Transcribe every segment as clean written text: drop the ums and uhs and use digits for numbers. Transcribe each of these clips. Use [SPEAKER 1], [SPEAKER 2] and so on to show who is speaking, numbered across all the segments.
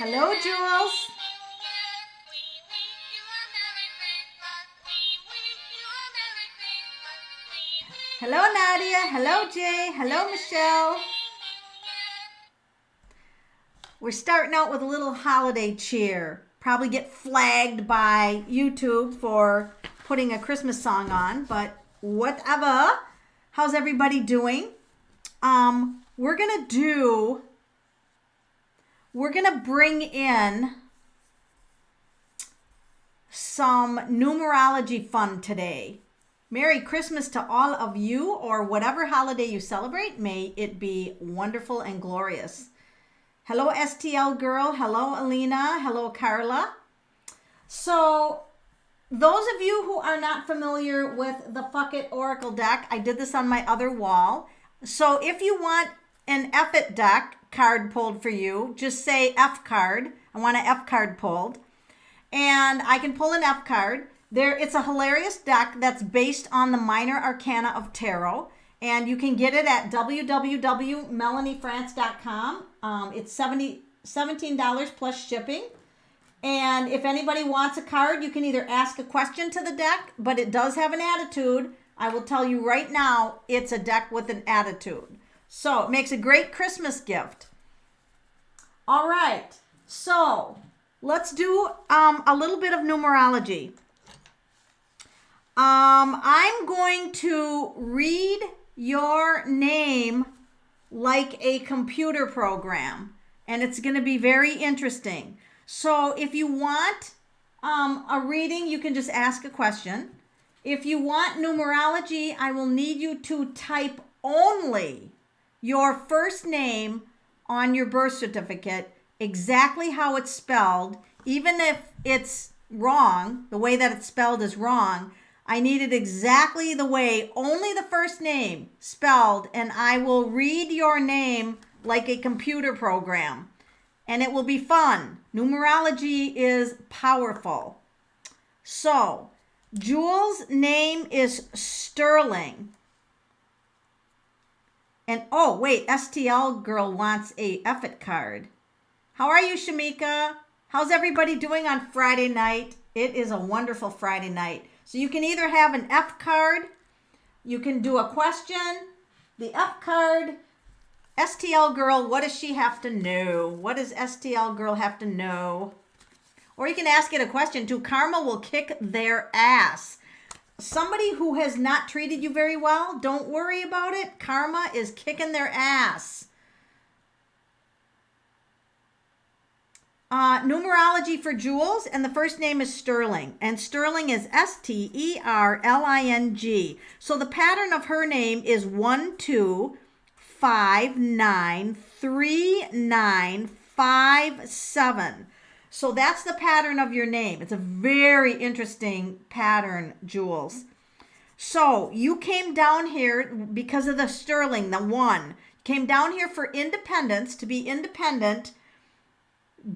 [SPEAKER 1] Hello, Jules. Hello, Nadia. Hello, Jay. Hello, Michelle. We're starting out with a little holiday cheer. Probably get flagged by YouTube for putting a Christmas song on, but whatever. How's everybody doing? We're gonna bring in some numerology fun today. Merry Christmas to all of you, or whatever holiday you celebrate. May it be wonderful and glorious. Hello, STL girl. Hello, Alina. Hello, Carla. So, those of you who are not familiar with the Fuck It Oracle deck, I did this on my other wall. So, if you want an F It deck card pulled for you, just say F card. I want an F card pulled. And I can pull an F card. It's a hilarious deck that's based on the minor arcana of tarot, and you can get it at www.melaniefrance.com. It's $17 plus shipping. And if anybody wants a card, you can either ask a question to the deck, but it does have an attitude. I will tell you right now, it's a deck with an attitude. So it makes a great Christmas gift. All right, so let's do a little bit of numerology. I'm going to read your name like a computer program, and it's going to be very interesting. So if you want a reading, you can just ask a question. If you want numerology, I will need you to type only your first name on your birth certificate, exactly how it's spelled, even if it's wrong, the way that it's spelled is wrong. I need it exactly the way, only the first name spelled, and I will read your name like a computer program. And it will be fun. Numerology is powerful. So, Jules' name is Sterling. And, oh, wait, STL girl wants a F-it card. How are you, Shamika? How's everybody doing on Friday night? It is a wonderful Friday night. So you can either have an F card, you can do a question, the F card. STL girl, what does she have to know? What does STL girl have to know? Or you can ask it a question too. Karma will kick their ass. Somebody who has not treated you very well, don't worry about it. Karma is kicking their ass. Numerology for Jules, and the first name is Sterling, and Sterling is Sterling. So the pattern of her name is 12593957. So that's the pattern of your name. It's a very interesting pattern, Jules. So you came down here because of the Sterling, the one. Came down here for independence, to be independent.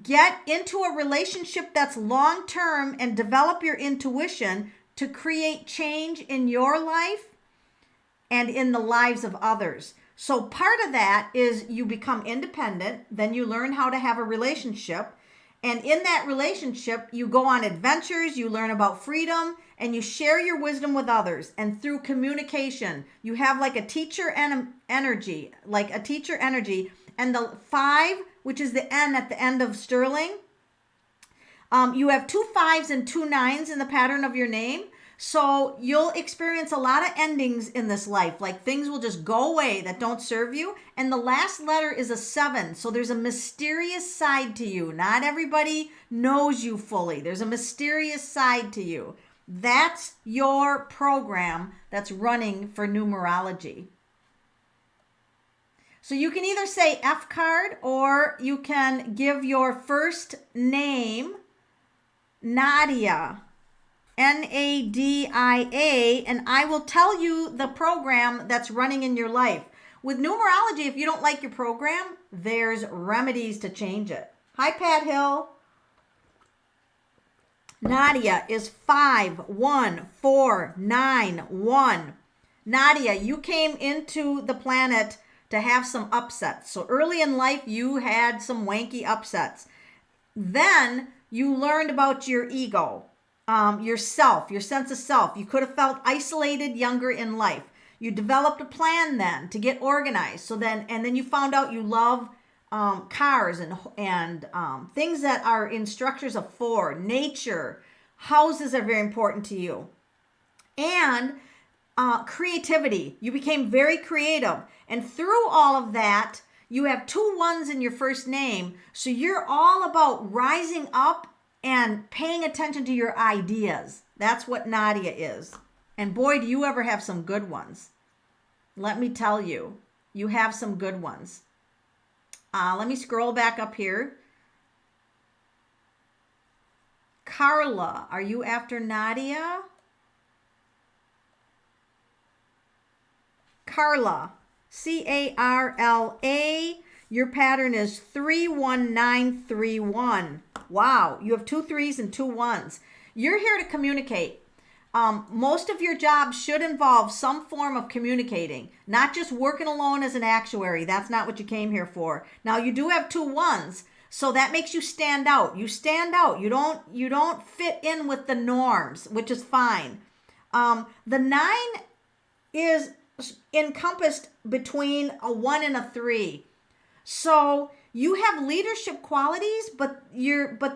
[SPEAKER 1] Get into a relationship that's long-term and develop your intuition to create change in your life and in the lives of others. So part of that is you become independent, then you learn how to have a relationship, and in that relationship, you go on adventures, you learn about freedom, and you share your wisdom with others. And through communication, you have like a teacher energy, and the 5, which is the N at the end of Sterling. You have 2 5s and 2 9s in the pattern of your name. So you'll experience a lot of endings in this life. Like things will just go away that don't serve you. And the last letter is a 7. So there's a mysterious side to you. Not everybody knows you fully. There's a mysterious side to you. That's your program that's running for numerology. So you can either say F card, or you can give your first name, Nadia, Nadia, and I will tell you the program that's running in your life. With numerology, if you don't like your program, there's remedies to change it. Hi, Pat Hill. Nadia is 51491. Nadia, you came into the planet to have some upsets. So early in life, you had some wanky upsets. Then you learned about your ego, yourself, your sense of self. You could have felt isolated younger in life. You developed a plan then to get organized. And then you found out you love cars and things that are in structures of 4. Nature, houses are very important to you. And creativity. You became very creative. And through all of that, you have 2 1s in your first name. So you're all about rising up and paying attention to your ideas. That's what Nadia is. And boy, do you ever have some good ones. Let me tell you, you have some good ones. Let me scroll back up here. Carla, are you after Nadia? Carla, Carla. Your pattern is 31931. Wow, you have 2 3s and 2 1s. You're here to communicate. Most of your job should involve some form of communicating, not just working alone as an actuary. That's not what you came here for. Now, you do have 2 1s, so that makes you stand out. You stand out. You don't fit in with the norms, which is fine. The 9 is encompassed between a 1 and a 3. So you have leadership qualities, but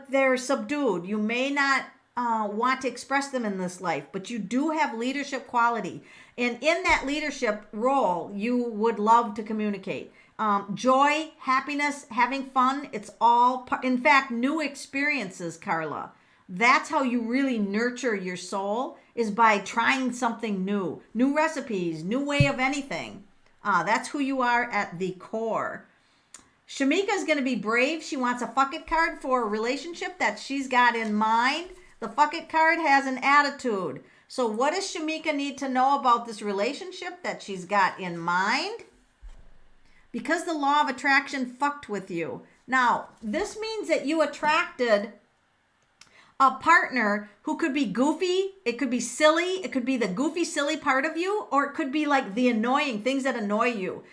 [SPEAKER 1] they're subdued. You may not want to express them in this life, but you do have leadership quality. And in that leadership role, you would love to communicate. Joy, happiness, having fun, it's all, in fact, new experiences, Carla. That's how you really nurture your soul, is by trying something new. New recipes, new way of anything. That's who you are at the core. Shamika is going to be brave. She wants a fuck it card for a relationship that she's got in mind. The fuck it card has an attitude. So what does Shamika need to know about this relationship that she's got in mind? Because the law of attraction fucked with you. Now, this means that you attracted a partner who could be goofy, it could be silly, it could be the goofy, silly part of you, or it could be like the annoying things that annoy you.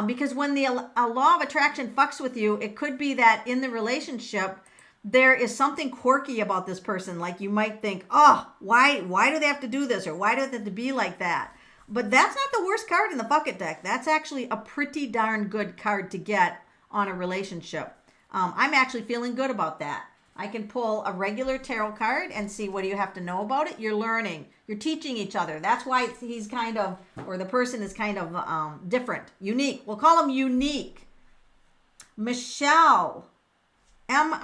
[SPEAKER 1] Because when the law of attraction fucks with you, it could be that in the relationship, there is something quirky about this person. Like you might think, oh, why do they have to do this? Or why do they have to be like that? But that's not the worst card in the fuck it deck. That's actually a pretty darn good card to get on a relationship. I'm actually feeling good about that. I can pull a regular tarot card and see what do you have to know about it. You're learning. You're teaching each other. That's why he's kind of, or the person is kind of different, unique. We'll call him unique. Michelle, Michelle,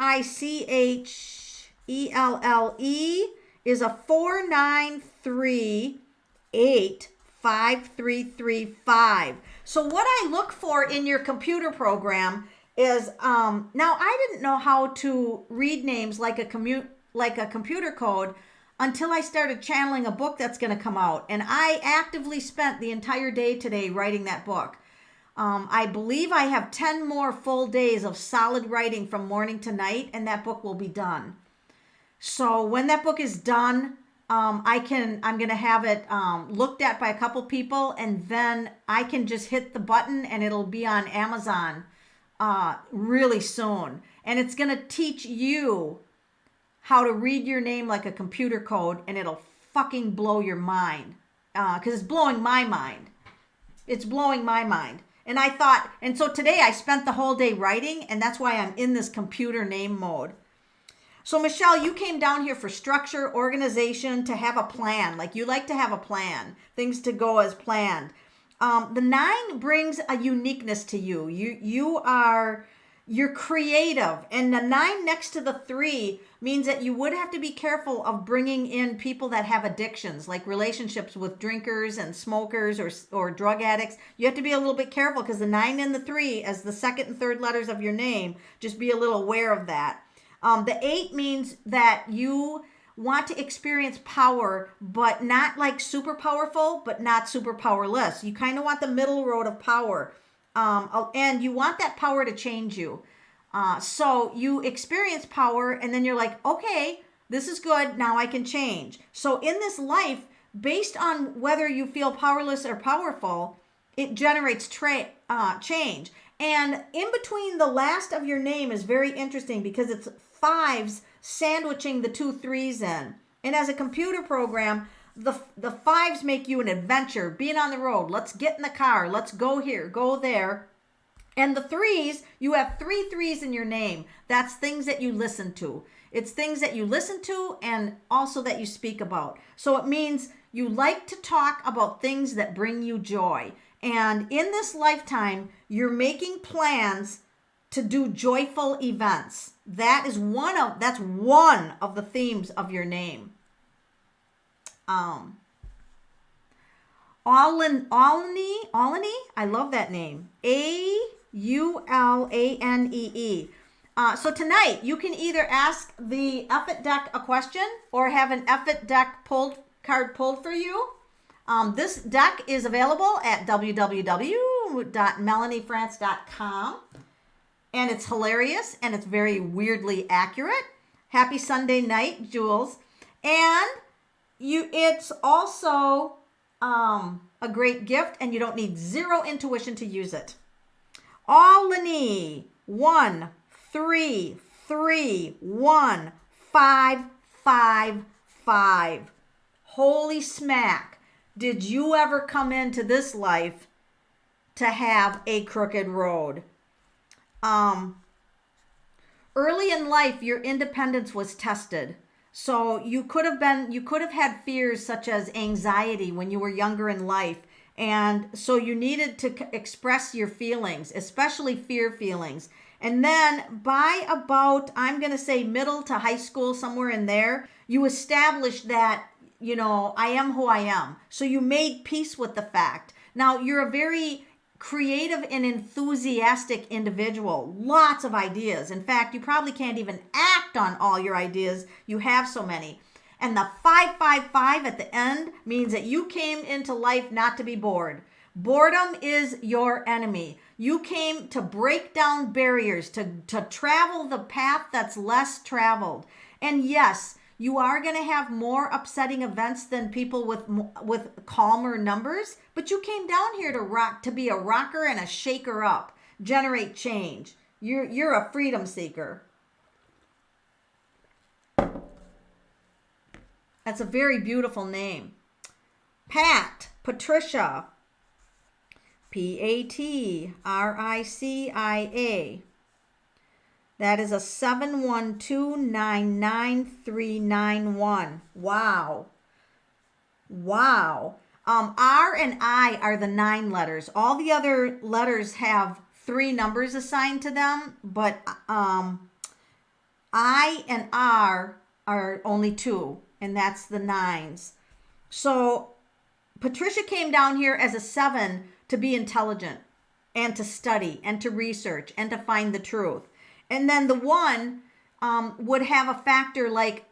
[SPEAKER 1] is a 49385335. So what I look for in your computer program is now I didn't know how to read names like a computer code until I started channeling a book that's going to come out, and I actively spent the entire day today writing that book. I believe I have 10 more full days of solid writing from morning to night, and that book will be done. So when that book is done, I'm going to have it looked at by a couple people, and then I can just hit the button and it'll be on Amazon really soon. And it's going to teach you how to read your name like a computer code, and it'll fucking blow your mind. Because it's blowing my mind. It's blowing my mind. And I thought, and so today I spent the whole day writing, and that's why I'm in this computer name mode. So Michelle, you came down here for structure, organization, to have a plan. Like you like to have a plan, things to go as planned. The 9 brings a uniqueness to you. You're creative, and the 9 next to the 3 means that you would have to be careful of bringing in people that have addictions, like relationships with drinkers and smokers or drug addicts. You have to be a little bit careful because the 9 and the 3 as the second and third letters of your name, just be a little aware of that. The 8 means that you want to experience power, but not like super powerful, but not super powerless. You kind of want the middle road of power. And you want that power to change you. So you experience power, and then you're like, okay, this is good. Now I can change. So in this life, based on whether you feel powerless or powerful, it generates change. And in between the last of your name is very interesting because it's 5s sandwiching the 2 3s in. And as a computer program, the 5s make you an adventure, being on the road. Let's get in the car. Let's go here, go there. And the 3s, you have 3 3s in your name. That's things that you listen to. It's things that you listen to and also that you speak about. So it means you like to talk about things that bring you joy. And in this lifetime, you're making plans to do joyful events. That's one of the themes of your name. Alani, I love that name. Aulanee. So tonight, you can either ask the F-It deck a question or have an F-It deck card pulled for you. This deck is available at www.melaniefrance.com. And it's hilarious and it's very weirdly accurate. Happy Sunday night, Jules. And it's also a great gift, and you don't need zero intuition to use it. Alani, 1 3 3 1 5 5 5. Holy smack. Did you ever come into this life to have a crooked road? Early in life, your independence was tested. So you could have had fears such as anxiety when you were younger in life. And so you needed to express your feelings, especially fear feelings. And then by about, I'm going to say middle to high school, somewhere in there, you established that, I am who I am. So you made peace with the fact. Now, you're a very creative and enthusiastic individual. Lots of ideas. In fact, you probably can't even act on all your ideas. You have so many. And the 555 at the end means that you came into life not to be bored. Boredom is your enemy. You came to break down barriers, to travel the path that's less traveled. And yes, you are going to have more upsetting events than people with calmer numbers, but you came down here to be a rocker and a shaker up, generate change. You're a freedom seeker. That's a very beautiful name. Patricia, Patricia. That is a 712-99391. Wow. R and I are the 9 letters. All the other letters have 3 numbers assigned to them, but I and R are only 2, and that's the 9s. So Patricia came down here as a 7 to be intelligent and to study and to research and to find the truth. And then the 1 would have a factor like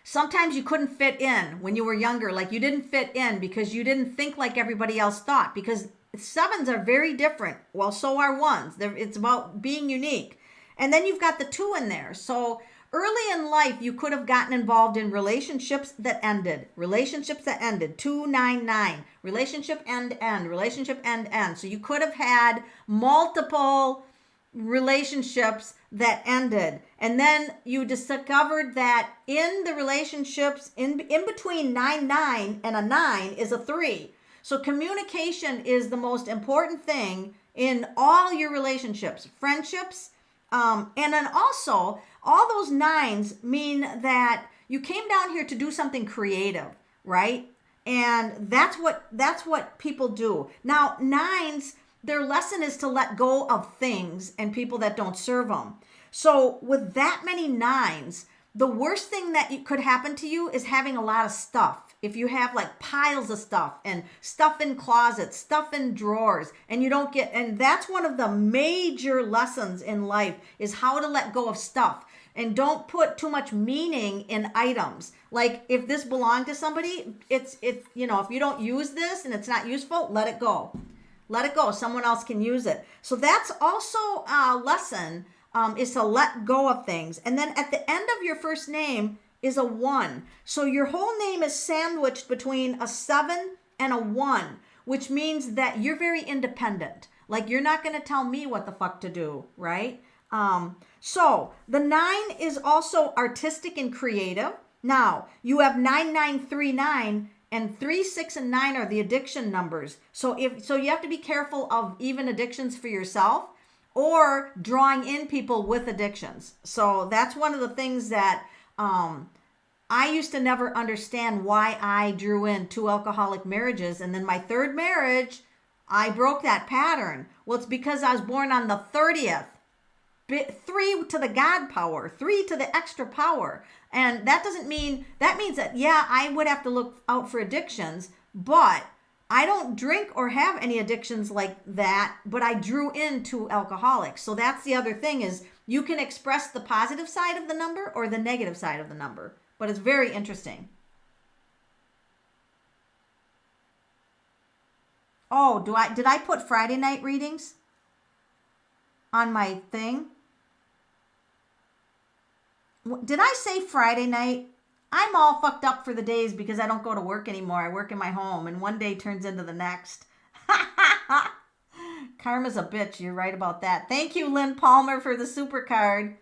[SPEAKER 1] sometimes you couldn't fit in when you were younger. Like you didn't fit in because you didn't think like everybody else thought. Because 7s are very different. Well, so are 1s. It's about being unique. And then you've got the 2 in there. So early in life, you could have gotten involved in relationships that ended. 299. Relationship end. Relationship end. So you could have had multiple relationships that ended, and then you discovered that in the relationships in between 9 and a 9 is a 3. So communication is the most important thing in all your relationships, friendships, and then also all those 9s mean that you came down here to do something creative, right? And that's what people do. Now 9s, their lesson is to let go of things and people that don't serve them. So with that many 9s, the worst thing that could happen to you is having a lot of stuff. If you have like piles of stuff and stuff in closets, stuff in drawers, and and that's one of the major lessons in life is how to let go of stuff. And don't put too much meaning in items. Like if this belonged to somebody, it's if you don't use this and it's not useful, let it go. Let it go. Someone else can use it. So that's also a lesson, is to let go of things. And then at the end of your first name is a 1. So your whole name is sandwiched between a 7 and a 1, which means that you're very independent. Like you're not going to tell me what the fuck to do, right? So the 9 is also artistic and creative. Now, you have 9939 and 3, 6, and 9 are the addiction numbers. So you have to be careful of even addictions for yourself or drawing in people with addictions. So that's one of the things that I used to never understand why I drew in 2 alcoholic marriages. And then my 3rd marriage, I broke that pattern. Well, it's because I was born on the 30th. 3 to the God power, 3 to the extra power. And that means that, yeah, I would have to look out for addictions, but I don't drink or have any addictions like that, but I drew in 2 alcoholics. So that's the other thing is you can express the positive side of the number or the negative side of the number, but it's very interesting. Oh, did I put Friday night readings on my thing? Did I say Friday night? I'm all fucked up for the days because I don't go to work anymore. I work in my home and one day turns into the next. Karma's a bitch. You're right about that. Thank you, Lynn Palmer, for the super card.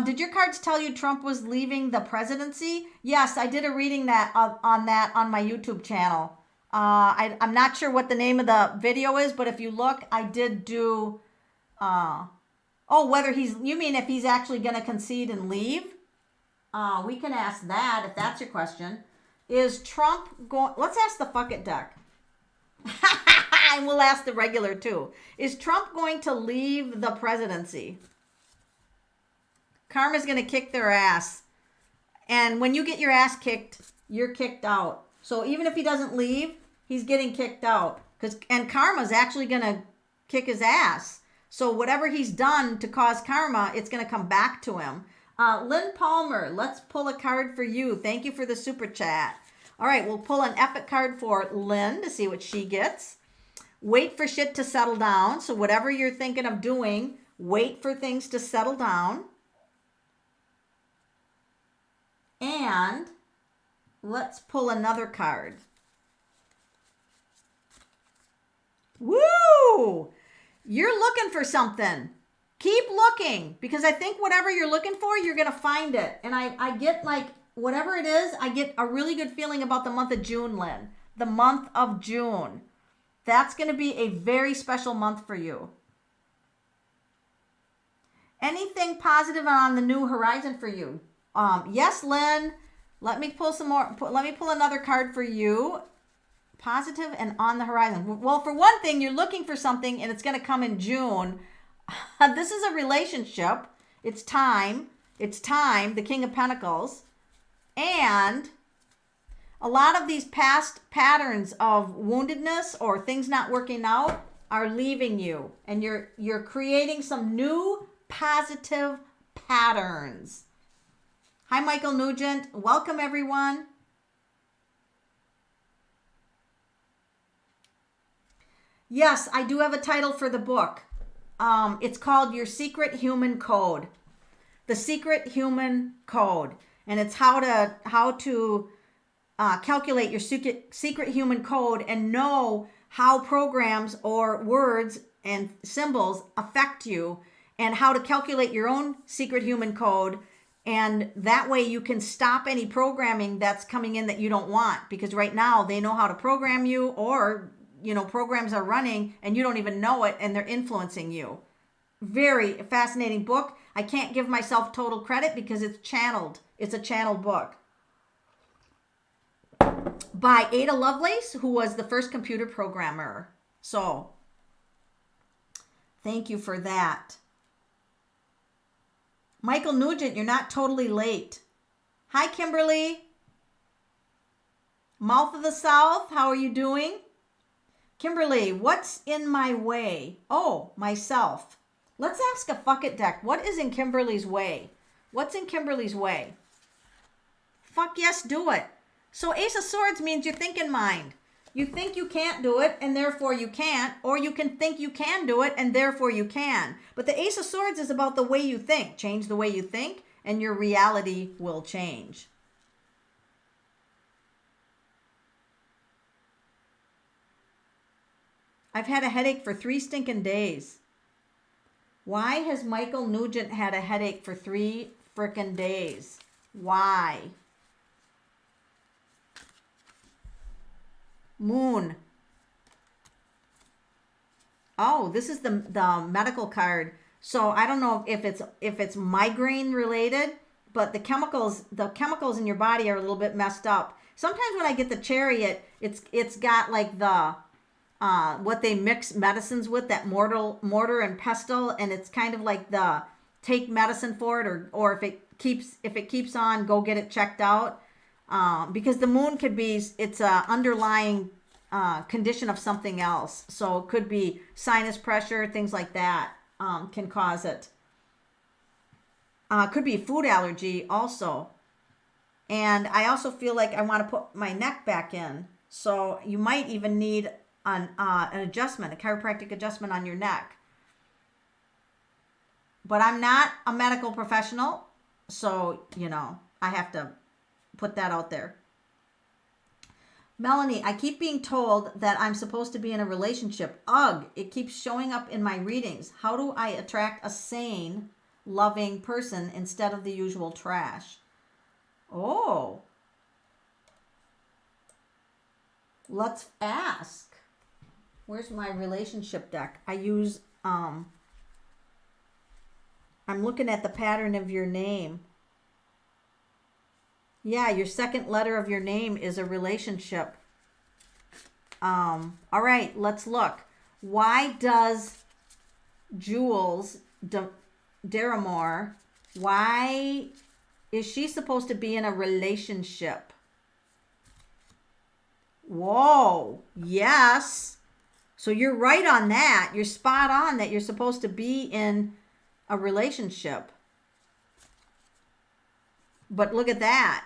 [SPEAKER 1] Did your cards tell you Trump was leaving the presidency? Yes, I did a reading on my YouTube channel. I'm not sure what the name of the video is, but if you look, I did do... you mean if he's actually going to concede and leave? We can ask that if that's your question. Is Trump going... Let's ask the fuck it deck. And we'll ask the regular too. Is Trump going to leave the presidency? Karma's going to kick their ass. And when you get your ass kicked, you're kicked out. So even if he doesn't leave, he's getting kicked out. And Karma's actually going to kick his ass. So whatever he's done to cause karma, it's going to come back to him. Lynn Palmer, let's pull a card for you. Thank you for the super chat. All right, we'll pull an epic card for Lynn to see what she gets. Wait for shit to settle down. So whatever you're thinking of doing, wait for things to settle down. And let's pull another card. Woo! You're looking for something. Keep looking, because I think whatever you're looking for, you're going to find it. And I get like, whatever it is, I get a really good feeling about the month of June, Lynn. The month of June. That's going to be a very special month for you. Anything positive on the new horizon for you? Yes, Lynn. Let me pull some more. Let me pull another card for you. Positive and on the horizon. Well, for one thing, you're looking for something and it's going to come in June. This is a relationship. It's time. It's time. The King of Pentacles. And a lot of these past patterns of woundedness or things not working out are leaving you. And you're creating some new positive patterns. Hi, Michael Nugent. Welcome, everyone. Yes, I do have a title for the book. It's called Your Secret Human Code. The Secret Human Code. And it's how to calculate your secret human code and know how programs or words and symbols affect you and how to calculate your own secret human code. And that way you can stop any programming that's coming in that you don't want. Because right now they know how to program you, or programs are running and you don't even know it and they're influencing you. Very fascinating book. I can't give myself total credit because it's channeled. It's a channeled book. By Ada Lovelace, who was the first computer programmer. So, thank you for that. Michael Nugent, you're not totally late. Hi, Kimberly. Mouth of the South, how are you doing? Kimberly, what's in my way? Oh, myself. Let's ask a fuck it deck. What is in Kimberly's way? What's in Kimberly's way? Fuck yes, do it. So Ace of Swords means you think in mind. You think you can't do it and therefore you can't, or you can think you can do it and therefore you can. But the Ace of Swords is about the way you think. Change the way you think and your reality will change. I've had a headache for 3 stinking days. Why has Michael Nugent had a headache for 3 frickin' days? Why? Moon. Oh, this is the medical card. So I don't know if it's migraine related, but the chemicals in your body are a little bit messed up. Sometimes when I get the chariot, it's got like the what they mix medicines with, that mortar and pestle, and it's kind of like the take medicine for it, or if it keeps on, go get it checked out, because the moon could be, it's a underlying condition of something else. So it could be sinus pressure, things like that can cause it. Could be food allergy also. And I also feel like I want to put my neck back in. So you might even need an adjustment, a chiropractic adjustment on your neck. But I'm not a medical professional, so, I have to put that out there. Melanie, I keep being told that I'm supposed to be in a relationship. Ugh, it keeps showing up in my readings. How do I attract a sane, loving person instead of the usual trash? Oh. Let's ask. Where's my relationship deck? I use, I'm looking at the pattern of your name. Yeah, your second letter of your name is a relationship. All right, let's look. Why does Jules Deramore, why is she supposed to be in a relationship? Whoa, yes. So you're right on that. You're spot on that you're supposed to be in a relationship. But look at that.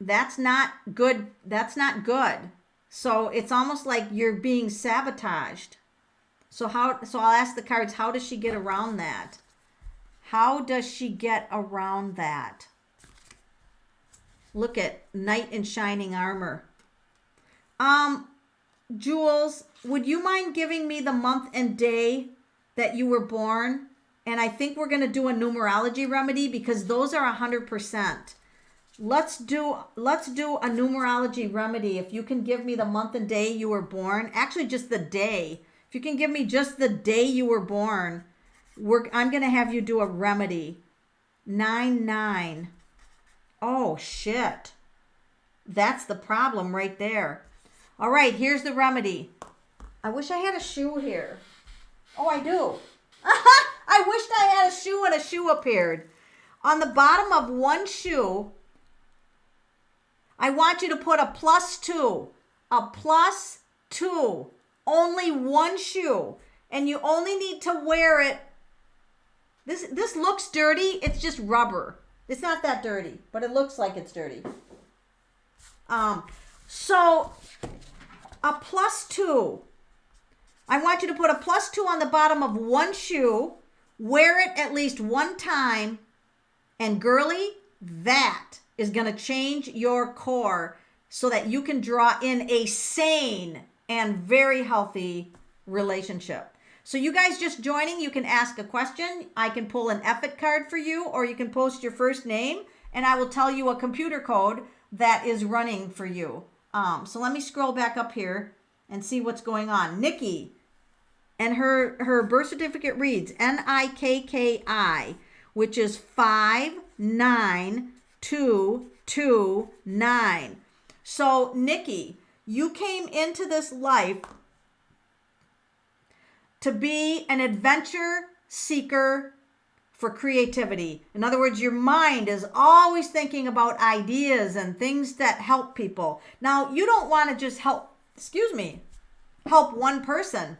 [SPEAKER 1] That's not good. That's not good. So it's almost like you're being sabotaged. So I'll ask the cards, how does she get around that? How does she get around that? Look at Knight in Shining Armor. Jules, would you mind giving me the month and day that you were born? And I think we're going to do a numerology remedy because those are 100%. Let's do a numerology remedy. If you can give me the month and day you were born, actually just the day. If you can give me just the day you were born, I'm going to have you do a remedy. 9/9. Oh, shit. That's the problem right there. All right, here's the remedy. I wish I had a shoe here. Oh, I do. I wished I had a shoe and a shoe appeared. On the bottom of one shoe, I want you to put a +2. A +2. Only one shoe. And you only need to wear it. This looks dirty. It's just rubber. It's not that dirty, but it looks like it's dirty. So a +2. I want you to put a +2 on the bottom of one shoe, wear it at least one time, and girly, that is going to change your core so that you can draw in a sane and very healthy relationship. So you guys just joining, you can ask a question. I can pull an effort card for you, or you can post your first name, and I will tell you a computer code that is running for you. So let me scroll back up here and see what's going on. Nikki, and her birth certificate reads NIKKI, which is 59229. So Nikki, you came into this life to be an adventure seeker for creativity. In other words, your mind is always thinking about ideas and things that help people. Now, you don't want to just help one person.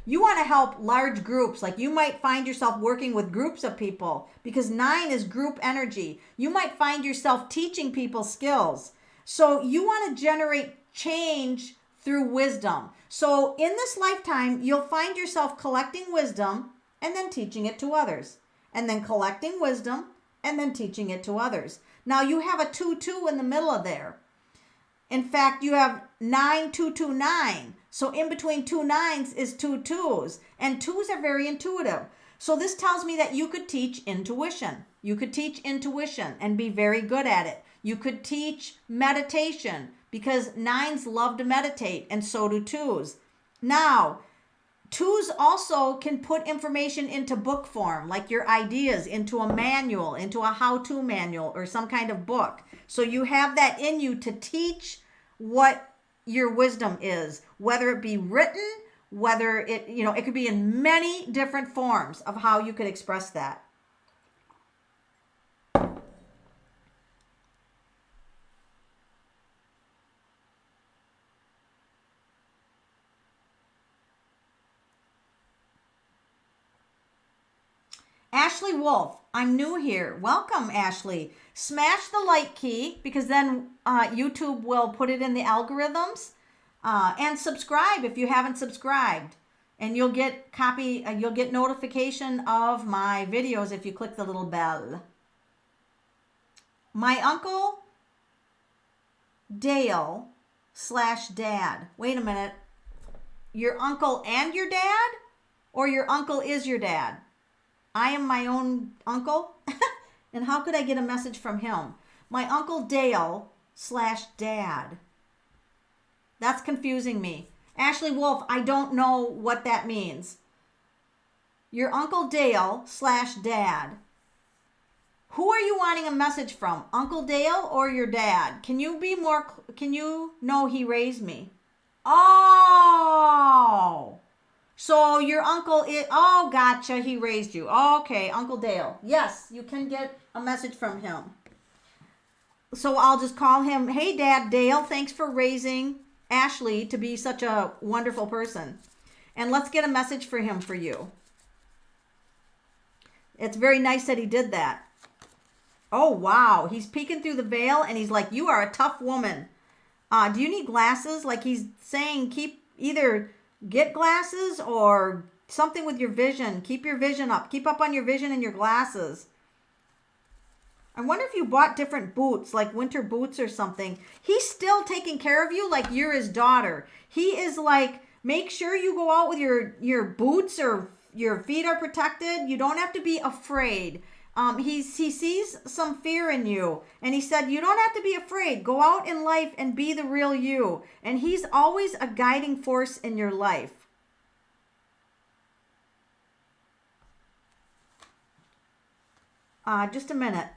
[SPEAKER 1] You want to help large groups. Like you might find yourself working with groups of people because 9 is group energy. You might find yourself teaching people skills. So you want to generate change through wisdom. So in this lifetime, you'll find yourself collecting wisdom and then teaching it to others. And then collecting wisdom and then teaching it to others. Now you have a 2-2 in the middle of there. In fact, you have 9229. So in between two nines is two twos. And twos are very intuitive. So this tells me that you could teach intuition. You could teach intuition and be very good at it. You could teach meditation because nines love to meditate, and so do twos. Now, twos also can put information into book form, like your ideas, into a manual, into a how-to manual or some kind of book. So you have that in you to teach what your wisdom is, whether it be written, whether it, it could be in many different forms of how you could express that. Ashley Wolf, I'm new here. Welcome, Ashley. Smash the like key because then YouTube will put it in the algorithms. And subscribe if you haven't subscribed. And you'll get notification of my videos if you click the little bell. My uncle Dale / dad. Wait a minute. Your uncle and your dad? Or your uncle is your dad? I am my own uncle? And how could I get a message from him? My uncle Dale / dad. That's confusing me. Ashley Wolf, I don't know what that means. Your uncle Dale / dad. Who are you wanting a message from? Uncle Dale or your dad? Can you know he raised me? Oh! So your uncle gotcha, he raised you. Okay, Uncle Dale. Yes, you can get a message from him. So I'll just call him, hey Dad Dale, thanks for raising Ashley to be such a wonderful person. And let's get a message for him for you. It's very nice that he did that. Oh, wow. He's peeking through the veil and he's like, you are a tough woman. Do you need glasses? Like he's saying, either get glasses or something with your vision. Keep your vision up. Keep up on your vision and your glasses. I wonder if you bought different boots, like winter boots or something. He's still taking care of you like you're his daughter. He is like, make sure you go out with your boots or your feet are protected. You don't have to be afraid. He sees some fear in you. And he said, you don't have to be afraid. Go out in life and be the real you. And he's always a guiding force in your life. Just a minute.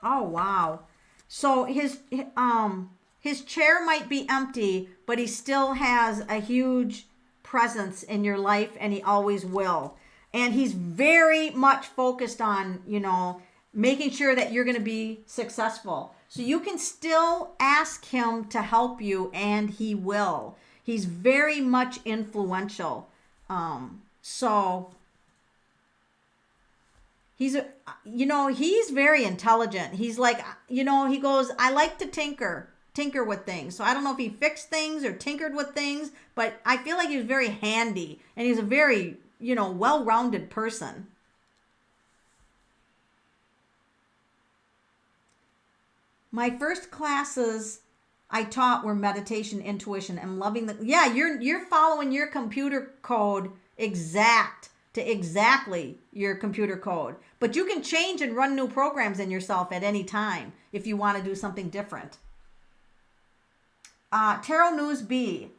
[SPEAKER 1] Oh, wow. So his chair might be empty, but he still has a huge presence in your life, and he always will. And he's very much focused on, making sure that you're going to be successful. So you can still ask him to help you, and he will. He's very much influential. So he's very intelligent. He's like, he goes, I like to tinker with things. So I don't know if he fixed things or tinkered with things, but I feel like he was very handy and he's a very, well-rounded person. My first classes I taught were meditation, intuition, and loving you're following your computer code exactly your computer code. But you can change and run new programs in yourself at any time if you want to do something different. Tarot News B.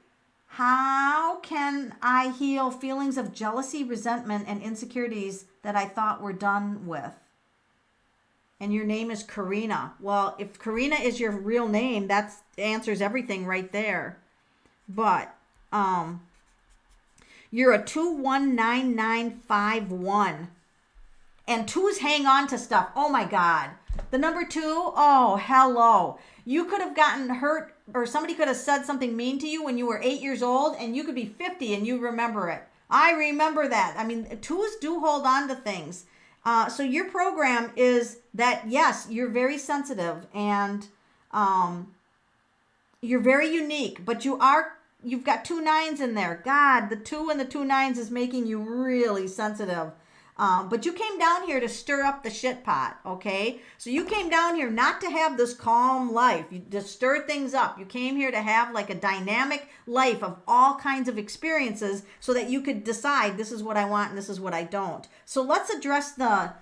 [SPEAKER 1] How can I heal feelings of jealousy, resentment, and insecurities that I thought were done with? And your name is Karina. Well, if Karina is your real name, that answers everything right there. But you're a 219951. And twos hang on to stuff. Oh my God. The number 2, oh, hello. You could have gotten hurt or somebody could have said something mean to you when you were 8 years old and you could be 50 and you remember it. I remember that. I mean, twos do hold on to things. So your program is that, yes, you're very sensitive and you're very unique, but you've got 2 9s in there. God, the 2 and the 2 9s is making you really sensitive. But you came down here to stir up the shit pot, okay? So you came down here not to have this calm life, to stir things up. You came here to have like a dynamic life of all kinds of experiences so that you could decide this is what I want and this is what I don't. So let's address the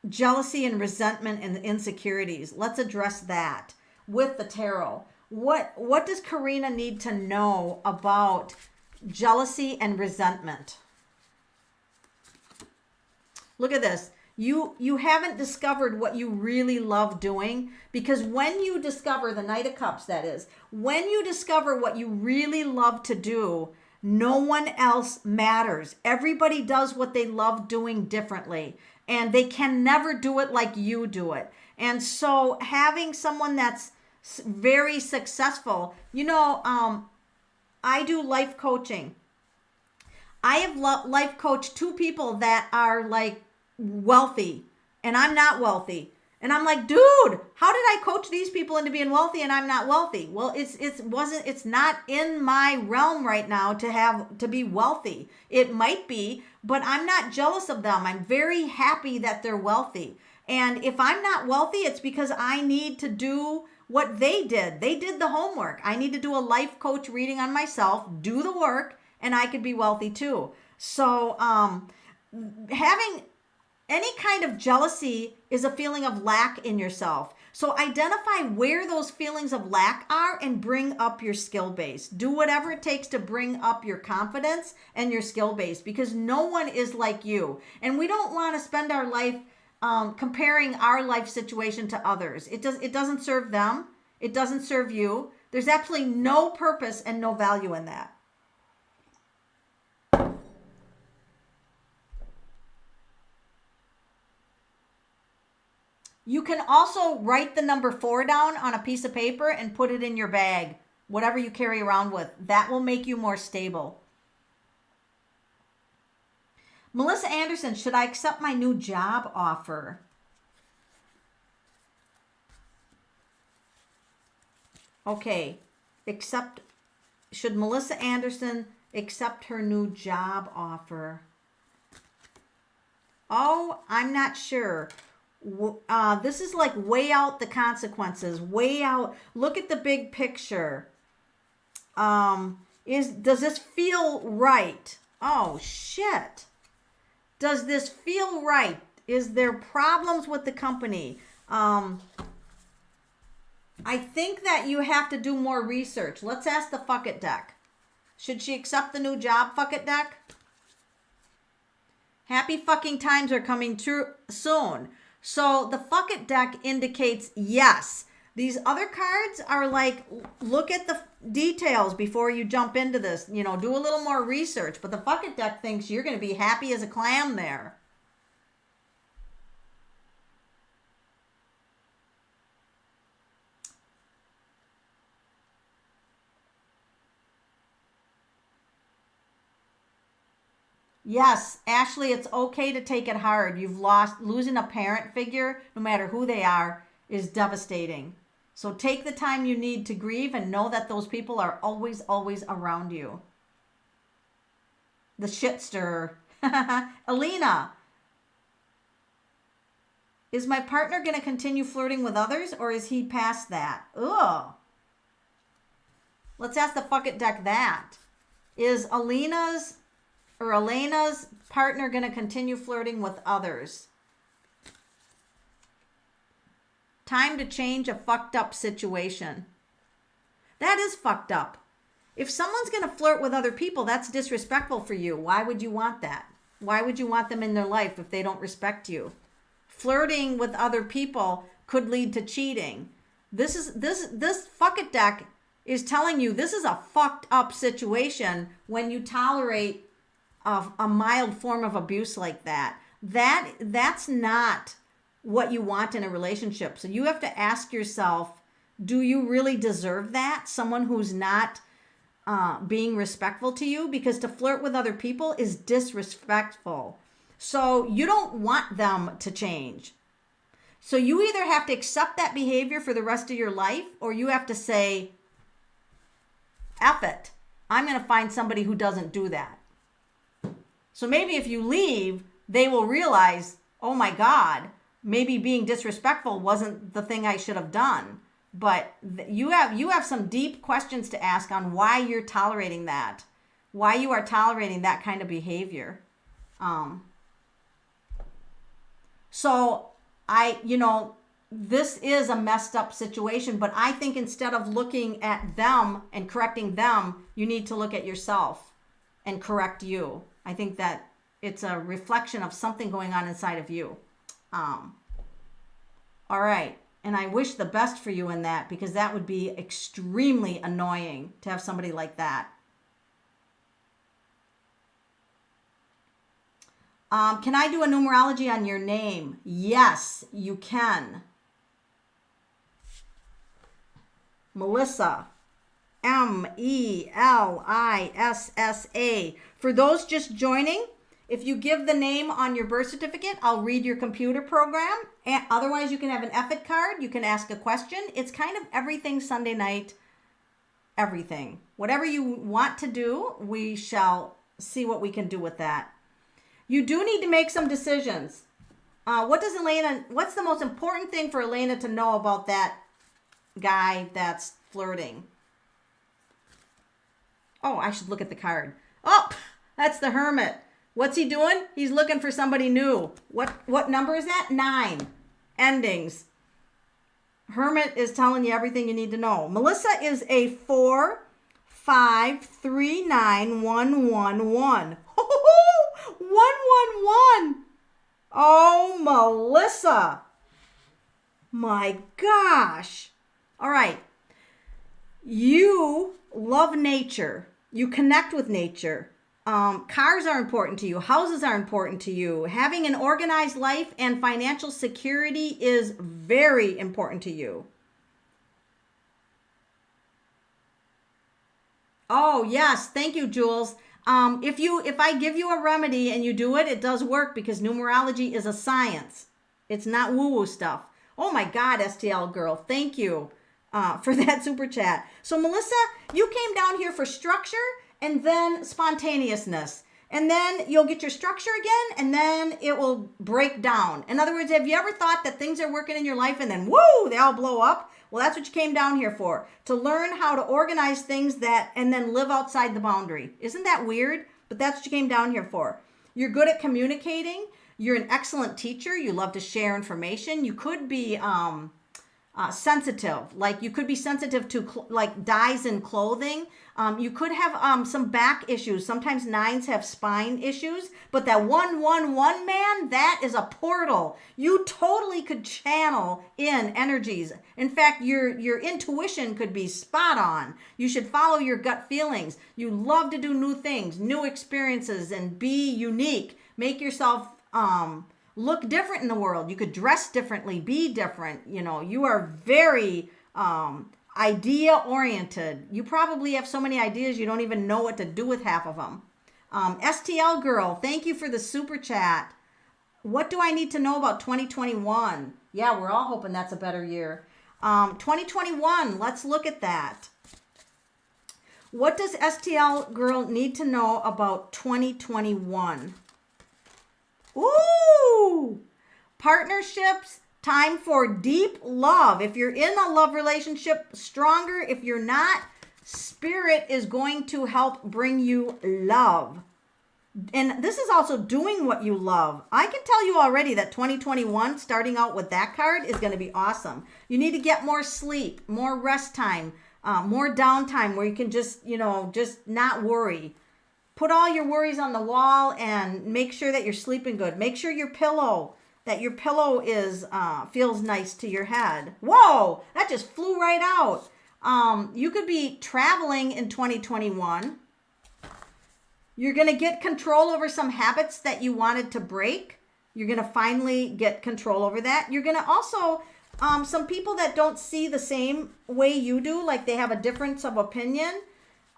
[SPEAKER 1] jealousy and resentment and the insecurities. Let's address that with the tarot. What does Karina need to know about jealousy and resentment? Look at this. You haven't discovered what you really love doing, because when you discover, the Knight of Cups that is, when you discover what you really love to do, no one else matters. Everybody does what they love doing differently, and they can never do it like you do it. And so having someone that's very successful, I do life coaching. I have life coached 2 people that are like wealthy, and I'm not wealthy. And I'm like, dude, how did I coach these people into being wealthy and I'm not wealthy? Well, it's not in my realm right now to be wealthy. It might be, but I'm not jealous of them. I'm very happy that they're wealthy. And if I'm not wealthy, it's because I need to do what they did. They did the homework. I need to do a life coach reading on myself, do the work, and I could be wealthy too. So having any kind of jealousy is a feeling of lack in yourself. So identify where those feelings of lack are and bring up your skill base. Do whatever it takes to bring up your confidence and your skill base, because no one is like you. And we don't want to spend our life comparing our life situation to others. It doesn't serve them. It doesn't serve you. There's absolutely no purpose and no value in that. You can also write the number 4 down on a piece of paper and put it in your bag, whatever you carry around with. That will make you more stable. Melissa Anderson, should I accept my new job offer? Okay, should Melissa Anderson accept her new job offer? Oh, I'm not sure. This is like weigh out the consequences, weigh out, look at the big picture. Does this feel right? Oh, shit. Does this feel right? Is there problems with the company? I think that you have to do more research. Let's ask the fuck it deck. Should she accept the new job, fuck it deck? Happy fucking times are coming true soon. So the fuck it deck indicates yes. These other cards are like, look at the details before you jump into this. Do a little more research. But the fuck it deck thinks you're going to be happy as a clam there. Yes, Ashley, it's okay to take it hard. Losing a parent figure, no matter who they are, is devastating. So take the time you need to grieve and know that those people are always, always around you. The shit stirrer. Alina, is my partner going to continue flirting with others, or is he past that? Ugh. Let's ask the fuck it deck that. Is Elena's partner going to continue flirting with others? Time to change a fucked up situation. That is fucked up. If someone's going to flirt with other people, that's disrespectful for you. Why would you want that? Why would you want them in their life if they don't respect you? Flirting with other people could lead to cheating. This fuck it deck is telling you this is a fucked up situation when you tolerate a mild form of abuse like that. That's not what you want in a relationship. So you have to ask yourself, do you really deserve that? Someone who's not being respectful to you? Because to flirt with other people is disrespectful. So you don't want them to change. So you either have to accept that behavior for the rest of your life, or you have to say, F it. I'm going to find somebody who doesn't do that. So maybe if you leave, they will realize, oh my God, maybe being disrespectful wasn't the thing I should have done. But you have some deep questions to ask on why you're tolerating that, why you are tolerating that kind of behavior. So this is a messed up situation, but I think instead of looking at them and correcting them, you need to look at yourself and correct you. I think that it's a reflection of something going on inside of you. All right. And I wish the best for you in that, because that would be extremely annoying to have somebody like that. Can I do a numerology on your name? Yes, you can. Melissa, Melissa. For those just joining, if you give the name on your birth certificate, I'll read your computer program. And otherwise, you can have an effort card. You can ask a question. It's kind of everything Sunday night, everything. Whatever you want to do, we shall see what we can do with that. You do need to make some decisions. What's the most important thing for Elena to know about that guy that's flirting? Oh, I should look at the card. Oh, that's the Hermit. What's he doing? He's looking for somebody new. What number is that? 9. Endings. Hermit is telling you everything you need to know. Melissa is a 4539111. 111. Oh, Melissa. My gosh. All right. You love nature. You connect with nature. Cars are important to you. Houses are important to you. Having an organized life and financial security is very important to you. Oh, yes. Thank you, Jules. If I give you a remedy and you do it, it does work, because numerology is a science. It's not woo-woo stuff. Oh my God, STL girl. Thank you for that super chat. So Melissa, you came down here for structure and then spontaneousness. And then you'll get your structure again, and then it will break down. In other words, have you ever thought that things are working in your life and then, woo, they all blow up? Well, that's what you came down here for, to learn how to organize things and then live outside the boundary. Isn't that weird? But that's what you came down here for. You're good at communicating. You're an excellent teacher. You love to share information. You could be sensitive. Like you could be sensitive to like dyes in clothing. You could have some back issues. Sometimes 9s have spine issues, but that 111 man, that is a portal. You totally could channel in energies. In fact, your intuition could be spot on. You should follow your gut feelings. You love to do new things, new experiences, and be unique. Make yourself look different in the world. You could dress differently, be different. You know, you are very idea oriented. You probably have so many ideas you don't even know what to do with half of them. STL girl, thank you for the super chat. What do I need to know about 2021? Yeah, we're all hoping that's a better year. 2021, let's look at that. What does STL girl need to know about 2021? Ooh, partnerships, time for deep love. If you're in a love relationship, stronger. If you're not, Spirit is going to help bring you love. And this is also doing what you love. I can tell you already that 2021, starting out with that card, is going to be awesome. You need to get more sleep, more rest time, more downtime where you can just not worry. Put all your worries on the wall and make sure that you're sleeping good. Make sure your pillow is feels nice to your head. Whoa, that just flew right out. You could be traveling in 2021. You're going to get control over some habits that you wanted to break. You're going to finally get control over that. You're going to also, some people that don't see the same way you do, like they have a difference of opinion,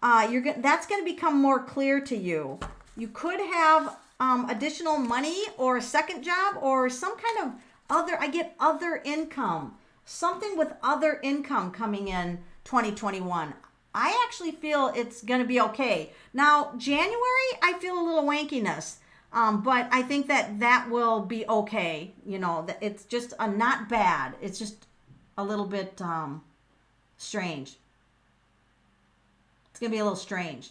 [SPEAKER 1] that's going to become more clear to you. You could have additional money or a second job or some kind of other income. Something with other income coming in 2021. I actually feel it's going to be okay. Now, January, I feel a little wankiness. But I think that will be okay. It's just not bad. It's just a little bit strange. It's going to be a little strange.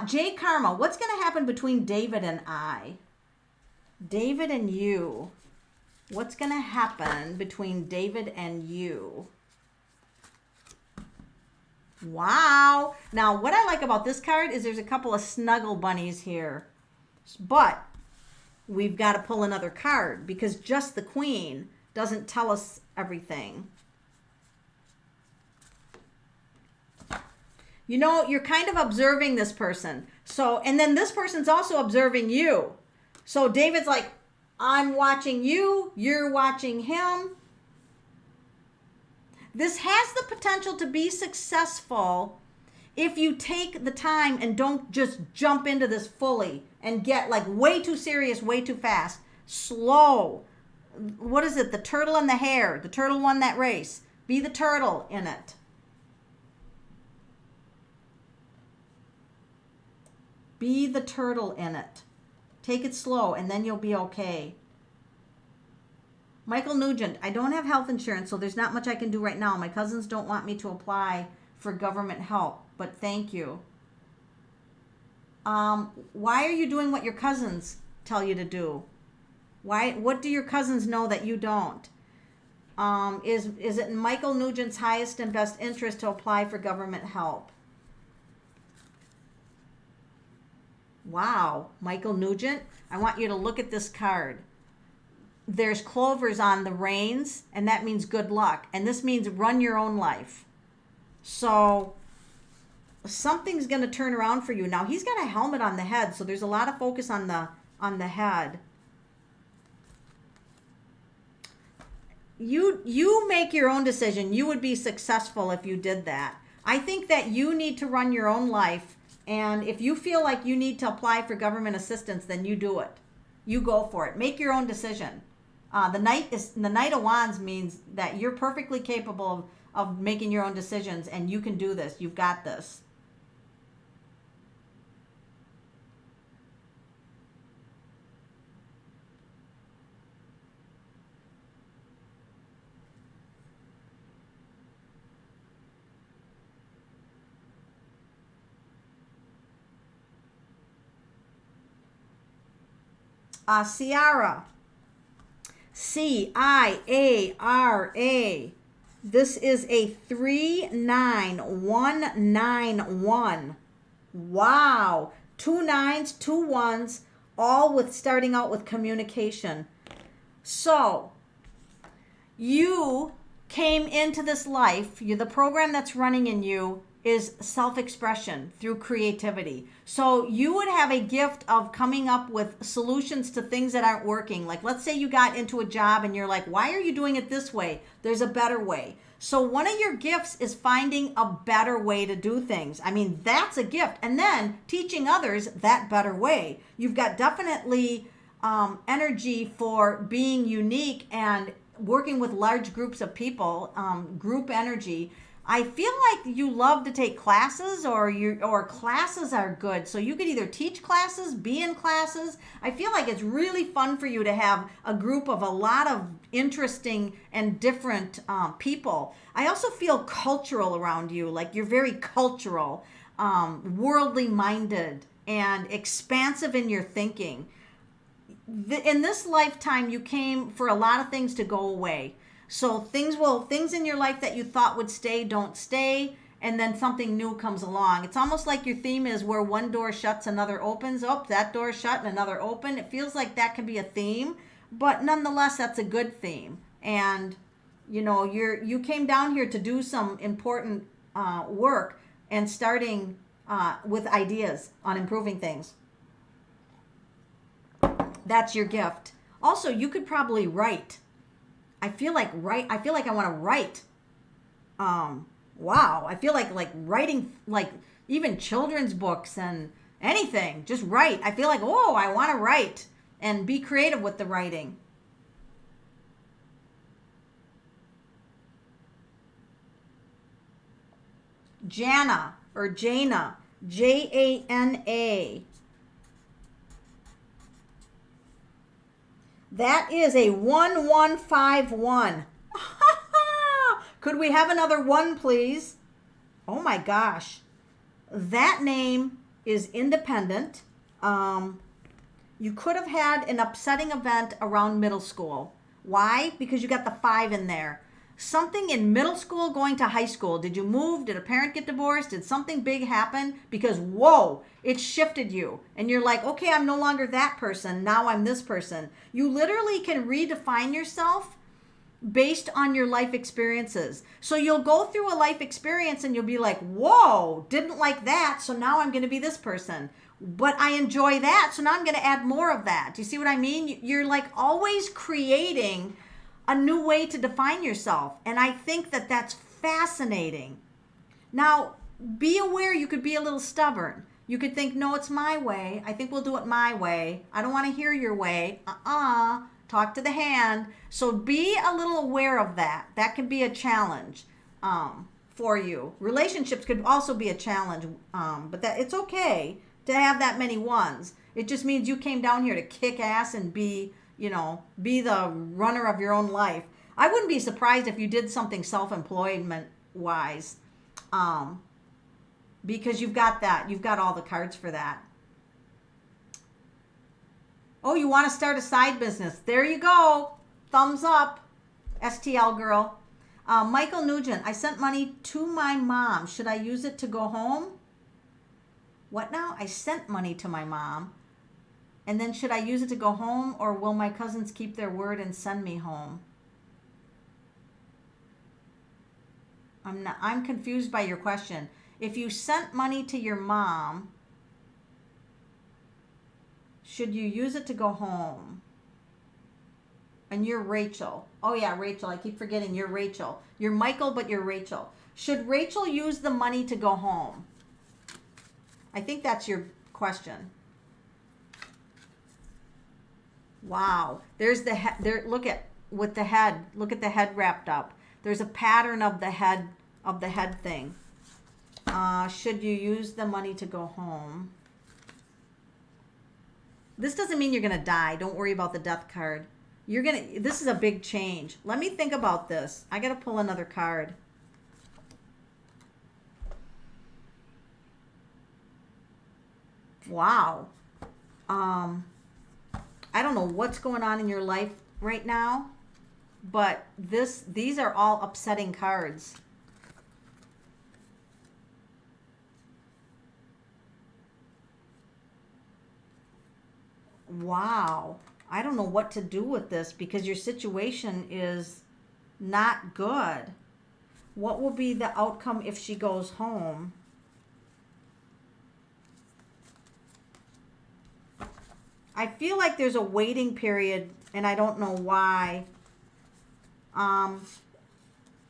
[SPEAKER 1] J Karma, what's going to happen between David and I? David and you. What's going to happen between David and you? Wow. Now, what I like about this card is there's a couple of snuggle bunnies here. But we've got to pull another card because just the Queen doesn't tell us everything. You're kind of observing this person. And then this person's also observing you. So David's like, I'm watching you, you're watching him. This has the potential to be successful if you take the time and don't just jump into this fully and get like way too serious, way too fast. Slow. What is it? The turtle and the hare. The turtle won that race. Be the turtle in it. Be the turtle in it. Take it slow and then you'll be okay. Michael Nugent, I don't have health insurance, so there's not much I can do right now. My cousins don't want me to apply for government help, but thank you. Why are you doing what your cousins tell you to do? What do your cousins know that you don't? Is it in Michael Nugent's highest and best interest to apply for government help? Wow, Michael Nugent, I want you to look at this card. There's clovers on the reins, and that means good luck. And this means run your own life. So something's going to turn around for you. Now, he's got a helmet on the head, so there's a lot of focus on the head. You make your own decision. You would be successful if you did that. I think that you need to run your own life, and if you feel like you need to apply for government assistance, then you do it. You go for it. Make your own decision. The Knight of Wands means that you're perfectly capable of making your own decisions, and you can do this. You've got this. Ciara. Ciara. This is a 39191. Wow. 2 9s, 2 1s, all with starting out with communication. So, you came into this life, the program that's running in you is self-expression through creativity. So you would have a gift of coming up with solutions to things that aren't working. Like, let's say you got into a job and you're like, why are you doing it this way? There's a better way. So one of your gifts is finding a better way to do things. I mean, that's a gift. And then teaching others that better way. You've got definitely energy for being unique and working with large groups of people, group energy. I feel like you love to take classes, or classes are good. So you could either teach classes, be in classes. I feel like it's really fun for you to have a group of a lot of interesting and different people. I also feel cultural around you, like you're very cultural, worldly minded, and expansive in your thinking. In this lifetime, you came for a lot of things to go away. So things in your life that you thought would stay don't stay, and then something new comes along. It's almost like your theme is where one door shuts, another opens. Oh, that door shut and another open. It feels like that can be a theme, but nonetheless, that's a good theme. And you came down here to do some important work and starting with ideas on improving things. That's your gift. Also, you could probably write. I feel like I want to write. Wow. I feel like writing, like even children's books and anything. Just write. I feel like, I want to write and be creative with the writing. Jana or Jana, Jana. That is a 1151. Could we have another one, please? Oh my gosh. That name is independent. You could have had an upsetting event around middle school. Why? Because you got the 5 in there. Something in middle school going to high school. Did you move? Did a parent get divorced? Did something big happen? Because, whoa, it shifted you. And you're like, okay, I'm no longer that person. Now I'm this person. You literally can redefine yourself based on your life experiences. So you'll go through a life experience and you'll be like, whoa, didn't like that. So now I'm going to be this person. But I enjoy that. So now I'm going to add more of that. Do you see what I mean? You're like always creating a new way to define yourself. And I think that that's fascinating. Now, be aware you could be a little stubborn. You could think, no, it's my way. I think we'll do it my way. I don't want to hear your way. Talk to the hand. So be a little aware of that. That can be a challenge for you. Relationships could also be a challenge, but that it's okay to have that many ones. It just means you came down here to kick ass and be the runner of your own life. I wouldn't be surprised if you did something self-employment wise, because you've got that. You've got all the cards for that. Oh, you want to start a side business? There you go. Thumbs up, STL girl. Michael Nugent, I sent money to my mom. Should I use it to go home? What now? I sent money to my mom. And then should I use it to go home, or will my cousins keep their word and send me home? I'm confused by your question. If you sent money to your mom, should you use it to go home? And you're Rachel. Oh yeah, Rachel. I keep forgetting you're Rachel. You're Michael, but you're Rachel. Should Rachel use the money to go home? I think that's your question. Wow. There's the head. There. Look at with the head. Look at the head wrapped up. There's a pattern of the head thing. Should you use the money to go home? This doesn't mean you're gonna die. Don't worry about the death card. This is a big change. Let me think about this. I gotta pull another card. Wow. I don't know what's going on in your life right now, but these are all upsetting cards. Wow. I don't know what to do with this because your situation is not good. What will be the outcome if she goes home? I feel like there's a waiting period, and I don't know why.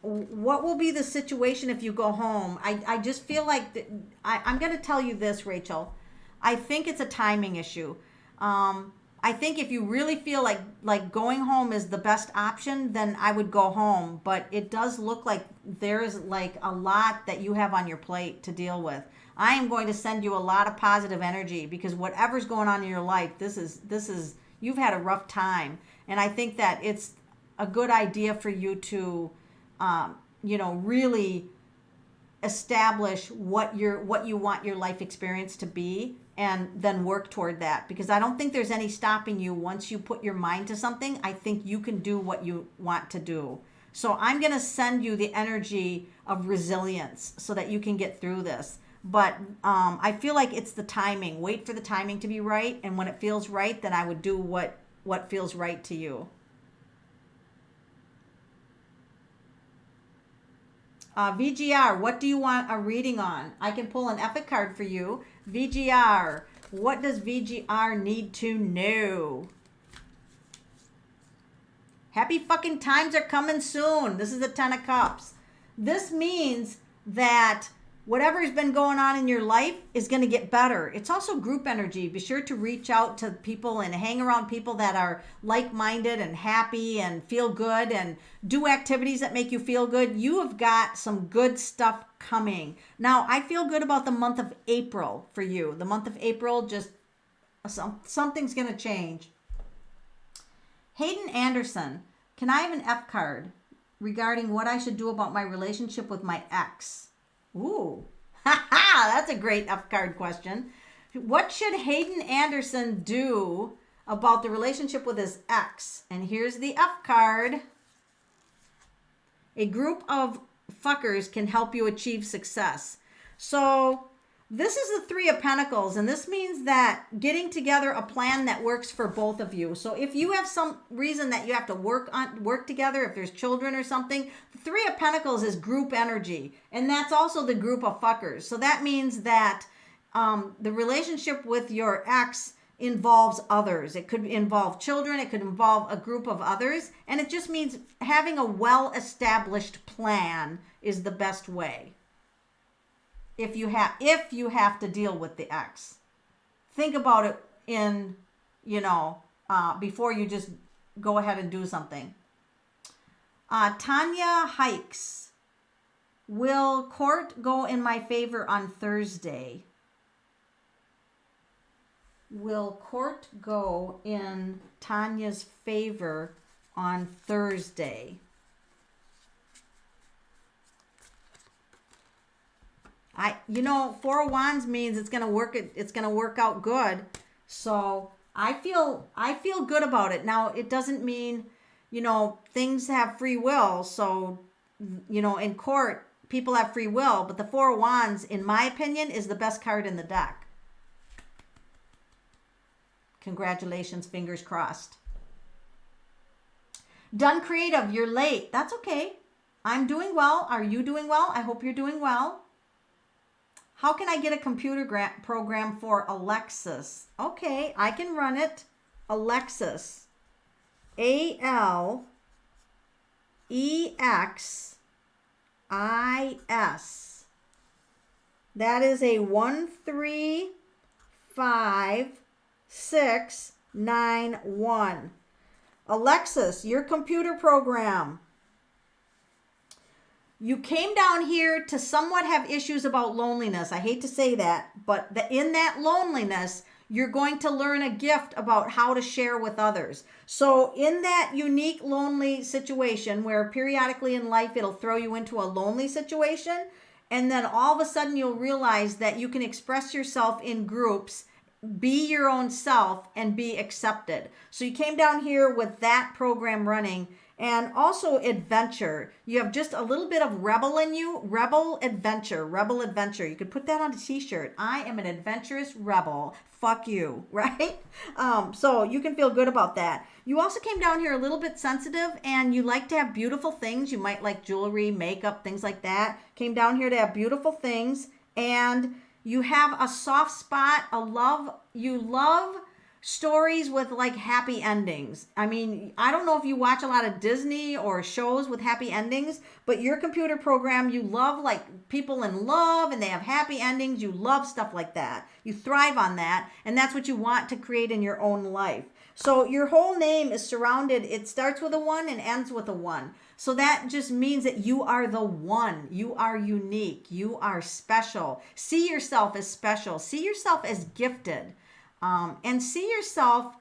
[SPEAKER 1] What will be the situation if you go home? I just feel like I'm going to tell you this, Rachel. I think it's a timing issue. I think if you really feel like going home is the best option, then I would go home. But it does look like there's like a lot that you have on your plate to deal with. I am going to send you a lot of positive energy because whatever's going on in your life, this is you've had a rough time, and I think that it's a good idea for you to, really establish what you want your life experience to be, and then work toward that. Because I don't think there's any stopping you once you put your mind to something. I think you can do what you want to do. So I'm going to send you the energy of resilience so that you can get through this. But I feel like it's the timing. Wait for the timing to be right. And when it feels right, then I would do what feels right to you. VGR, what do you want a reading on? I can pull an epic card for you. VGR, what does VGR need to know? Happy fucking times are coming soon. This is the 10 of Cups. This means that whatever's been going on in your life is going to get better. It's also group energy. Be sure to reach out to people and hang around people that are like-minded and happy and feel good and do activities that make you feel good. You have got some good stuff coming. Now, I feel good about the month of April for you. The month of April, just something's going to change. Hayden Anderson, can I have an F card regarding what I should do about my relationship with my ex? Ooh, that's a great F card question. What should Hayden Anderson do about the relationship with his ex? And here's the F card. A group of fuckers can help you achieve success. So this is the Three of Pentacles, and this means that getting together a plan that works for both of you. So if you have some reason that you have to work together, if there's children or something, the Three of Pentacles is group energy, and that's also the group of fuckers. So that means that the relationship with your ex involves others. It could involve children, it could involve a group of others, and it just means having a well-established plan is the best way. If you have to deal with the ex, think about it in, before you just go ahead and do something. Tanya Hikes, will court go in my favor on Thursday? Will court go in Tanya's favor on Thursday? Four of Wands means it's gonna work out good. So I feel good about it. Now it doesn't mean, things have free will. So, in court, people have free will, but the Four of Wands, in my opinion, is the best card in the deck. Congratulations, fingers crossed. Done Creative, you're late. That's okay. I'm doing well. Are you doing well? I hope you're doing well. How can I get a computer program for Alexis? Okay, I can run it. Alexis. Alexis. That is a 135691. Alexis, your computer program. You came down here to somewhat have issues about loneliness. I hate to say that, but in that loneliness, you're going to learn a gift about how to share with others. So in that unique lonely situation where periodically in life it'll throw you into a lonely situation, and then all of a sudden you'll realize that you can express yourself in groups, be your own self, and be accepted. So you came down here with that program running. And also adventure. You have just a little bit of rebel in you. Rebel adventure. You could put that on a t-shirt. I am an adventurous rebel. Fuck you, right? So you can feel good about that. You also came down here a little bit sensitive, and you like to have beautiful things. You might like jewelry, makeup, things like that. Came down here to have beautiful things. And you have a soft spot, you love stories with like happy endings. I mean, I don't know if you watch a lot of Disney or shows with happy endings, but your computer program, you love like people in love and they have happy endings. You love stuff like that. You thrive on that, and that's what you want to create in your own life. So your whole name is surrounded. It starts with a 1 and ends with a 1. So that just means that you are the one. You are unique. You are special. See yourself as special. See yourself as gifted. And see yourself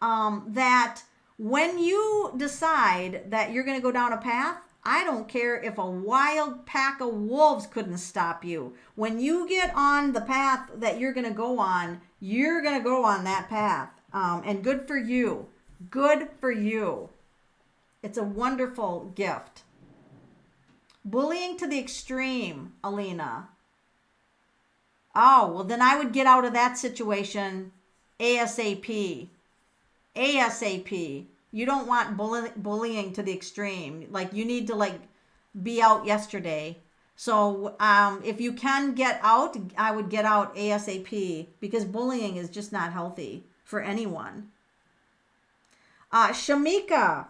[SPEAKER 1] that when you decide that you're going to go down a path, I don't care if a wild pack of wolves couldn't stop you. When you get on the path that you're going to go on that path. And good for you. Good for you. It's a wonderful gift. Bullying to the extreme, Alina. Oh, well, then I would get out of that situation ASAP. ASAP. You don't want bullying to the extreme. Like, you need to, like, be out yesterday. So if you can get out, I would get out ASAP, because bullying is just not healthy for anyone. Shamika.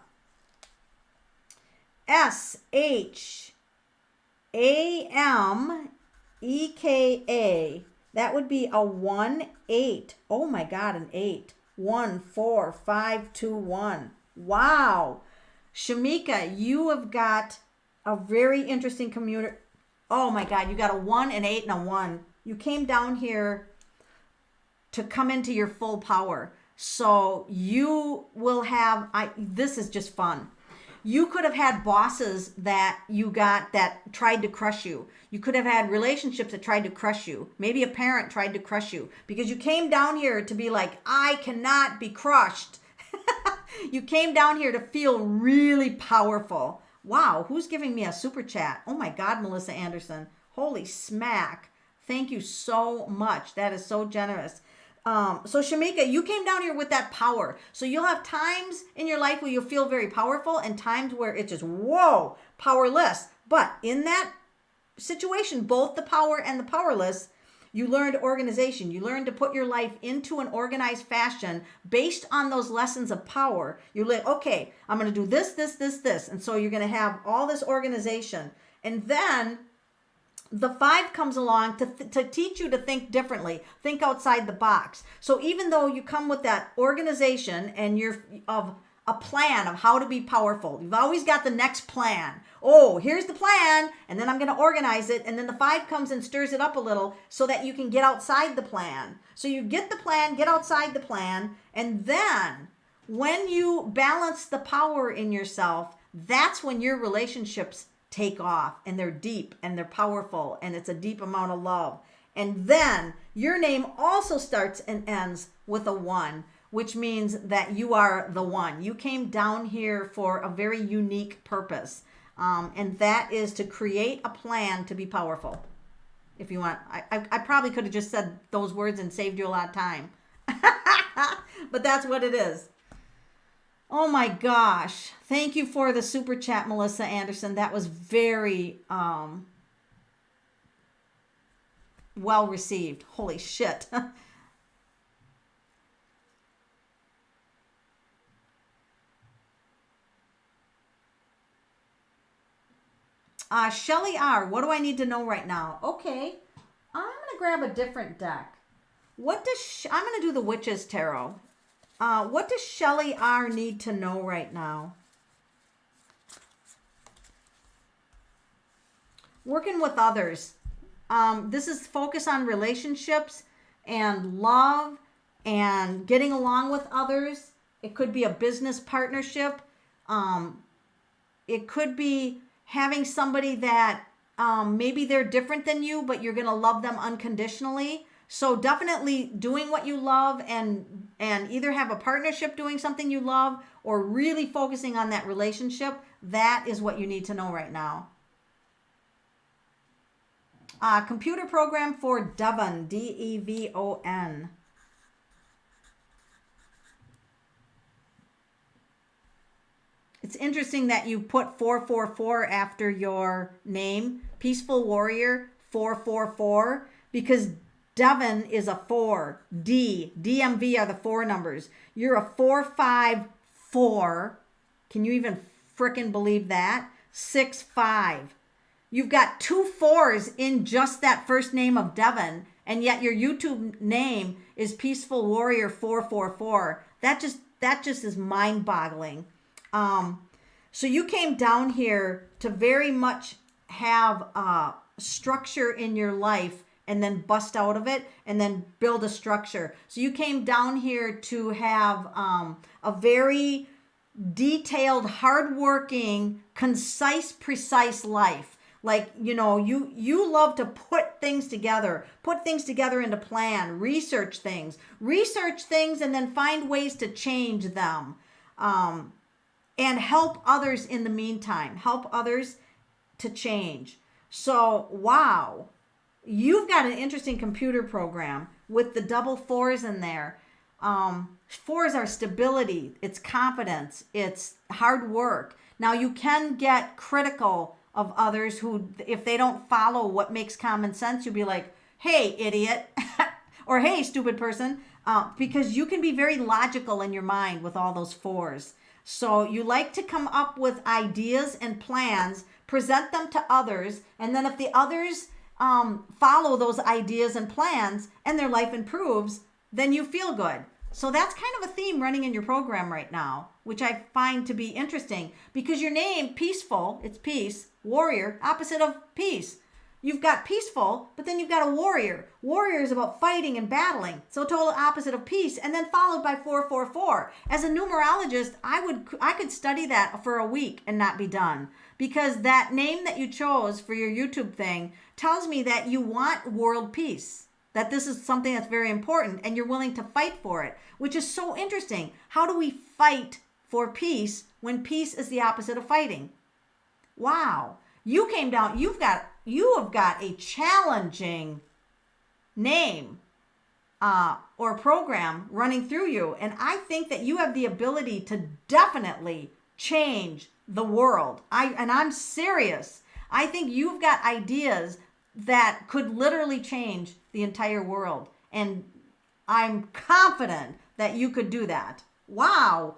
[SPEAKER 1] SHAMIKA. EKA, that would be a 1, 8. Oh my God, an 8. 1, 4, 5, 2, 1. Wow. Shamika, you have got a very interesting commuter. Oh my God, you got a 1, an 8, and a 1. You came down here to come into your full power. So you will have, this is just fun. You could have had bosses that you got that tried to crush you. You could have had relationships that tried to crush you. Maybe a parent tried to crush you because you came down here to be like, I cannot be crushed. You came down here to feel really powerful. Wow, who's giving me a super chat? Oh my God, Melissa Anderson. Holy smack. Thank you so much. That is so generous. So Shamika, you came down here with that power. So you'll have times in your life where you'll feel very powerful and times where it's just, whoa, powerless. But in that situation, both the power and the powerless, you learned organization. You learned to put your life into an organized fashion based on those lessons of power. You like, okay, I'm going to do this, this, this, this. And so you're going to have all this organization. And then the 5 comes along to teach you to think differently, think outside the box. So even though you come with that organization and you're of a plan of how to be powerful, you've always got the next plan. Oh, here's the plan, and then I'm going to organize it. And then the 5 comes and stirs it up a little so that you can get outside the plan. So you get the plan, get outside the plan, and then when you balance the power in yourself, that's when your relationships take off and they're deep and they're powerful and it's a deep amount of love. And then your name also starts and ends with a 1, which means that you are the one. You came down here for a very unique purpose. And that is to create a plan to be powerful. If you want, I probably could have just said those words and saved you a lot of time. But that's what it is. Oh my gosh. Thank you for the super chat, Melissa Anderson. That was very well received. Holy shit. Shelly R., what do I need to know right now? Okay, I'm going to grab a different deck. What does I'm going to do the Witch's Tarot. What does Shelly R. need to know right now? Working with others. This is focus on relationships and love and getting along with others. It could be a business partnership. It could be having somebody that maybe they're different than you, but you're going to love them unconditionally. So definitely doing what you love and either have a partnership doing something you love or really focusing on that relationship. That is what you need to know right now. Computer program for Devon, Devon. It's interesting that you put 444 after your name, Peaceful Warrior 444, because Devon is a 4. DMV are the 4 numbers. You're a 454. Can you even frickin' believe that? 65. You've got 2 4s in just that first name of Devon, and yet your YouTube name is Peaceful Warrior 444. That just is mind-boggling. So you came down here to very much have structure in your life and then bust out of it and then build a structure. So you came down here to have a very detailed, hardworking, concise, precise life. Like, you know, you love to put things together into plan, research things and then find ways to change them. And help others in the meantime. Help others to change. So, wow. You've got an interesting computer program with the double 4s in there. 4s are stability. It's confidence. It's hard work. Now, you can get critical of others who, if they don't follow what makes common sense, you'll be like, hey, idiot. Or, hey, stupid person. Because you can be very logical in your mind with all those 4s. So you like to come up with ideas and plans, present them to others, and then if the others follow those ideas and plans and their life improves, then you feel good. So that's kind of a theme running in your program right now, which I find to be interesting because your name, peaceful, it's peace, warrior, opposite of peace. You've got peaceful, but then you've got a warrior. Warrior is about fighting and battling. So total opposite of peace, and then followed by 444. As a numerologist, I could study that for a week and not be done. Because that name that you chose for your YouTube thing tells me that you want world peace. That this is something that's very important and you're willing to fight for it, which is so interesting. How do we fight for peace when peace is the opposite of fighting? Wow. You came down, you have got a challenging name or program running through you. And I think that you have the ability to definitely change the world. I'm serious. I think you've got ideas that could literally change the entire world. And I'm confident that you could do that. Wow.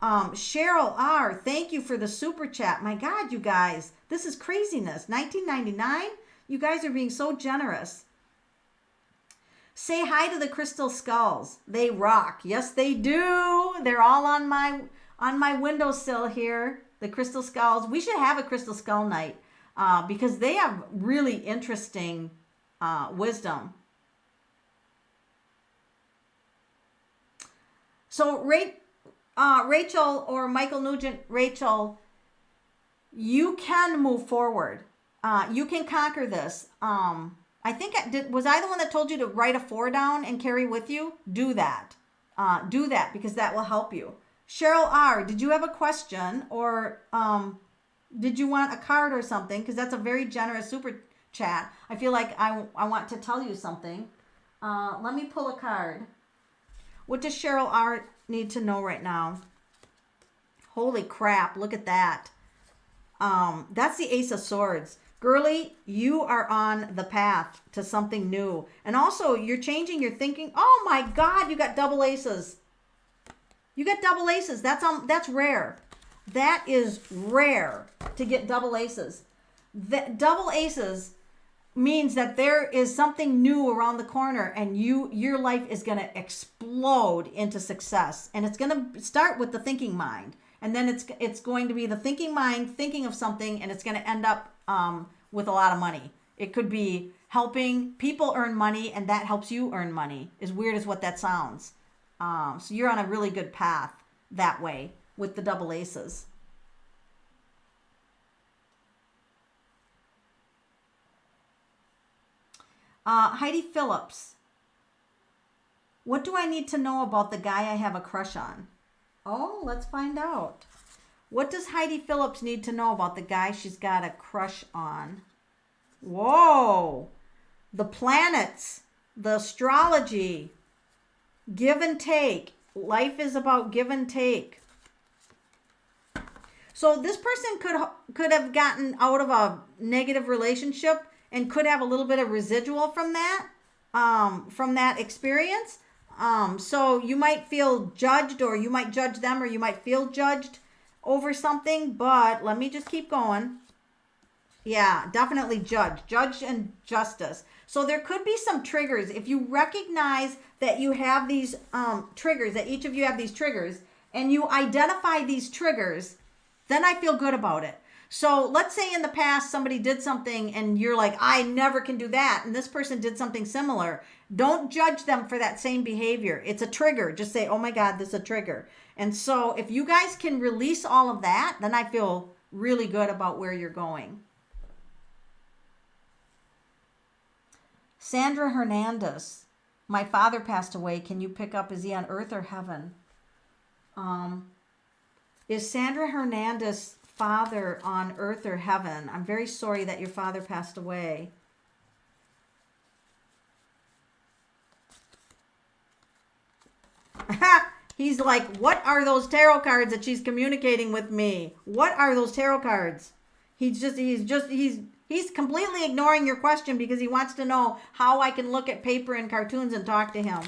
[SPEAKER 1] Cheryl R., thank you for the super chat. My God, you guys, this is craziness. $19.99? You guys are being so generous. Say hi to the crystal skulls. They rock. Yes, they do. They're all on my windowsill here. The crystal skulls. We should have a crystal skull night because they have really interesting wisdom. So Rachel or Michael Nugent, Rachel, you can move forward. You can conquer this. I think was I the one that told you to write a 4 down and carry with you? Do that. Do that because that will help you. Cheryl R., did you have a question or did you want a card or something? Because that's a very generous super chat. I feel like I want to tell you something. Let me pull a card. What does Cheryl R. need to know right now? Holy crap, look at that. That's the Ace of Swords. Girly, you are on the path to something new. And also, you're changing your thinking. Oh my God, you got double aces. You got double aces. That's rare. That is rare to get double aces. Double aces means that there is something new around the corner and your life is going to explode into success. And it's going to start with the thinking mind. And then it's going to be the thinking mind thinking of something, and it's going to end up with a lot of money. It could be helping people earn money, and that helps you earn money. As weird as what that sounds. So you're on a really good path that way with the double aces. Heidi Phillips. What do I need to know about the guy I have a crush on? Oh, let's find out. What does Heidi Phillips need to know about the guy she's got a crush on? Whoa. The planets, the astrology, give and take. Life is about give and take. So this person could have gotten out of a negative relationship and could have a little bit of residual from that experience. So you might feel judged, or you might judge them, or you might feel judged over something, but let me just keep going. Yeah, definitely judge and justice. So there could be some triggers. If you recognize that you have these triggers, that each of you have these triggers, and you identify these triggers, then I feel good about it. So let's say in the past somebody did something and you're like, I never can do that. And this person did something similar. Don't judge them for that same behavior. It's a trigger. Just say, oh my God, this is a trigger. And so if you guys can release all of that, then I feel really good about where you're going. Sandra Hernandez. My father passed away. Can you pick up? Is he on earth or heaven? Is Sandra Hernandez father on earth or heaven? I'm very sorry that your father passed away. He's like, what are those tarot cards that she's communicating with me? What are those tarot cards? He's completely ignoring your question because he wants to know how I can look at paper and cartoons and talk to him.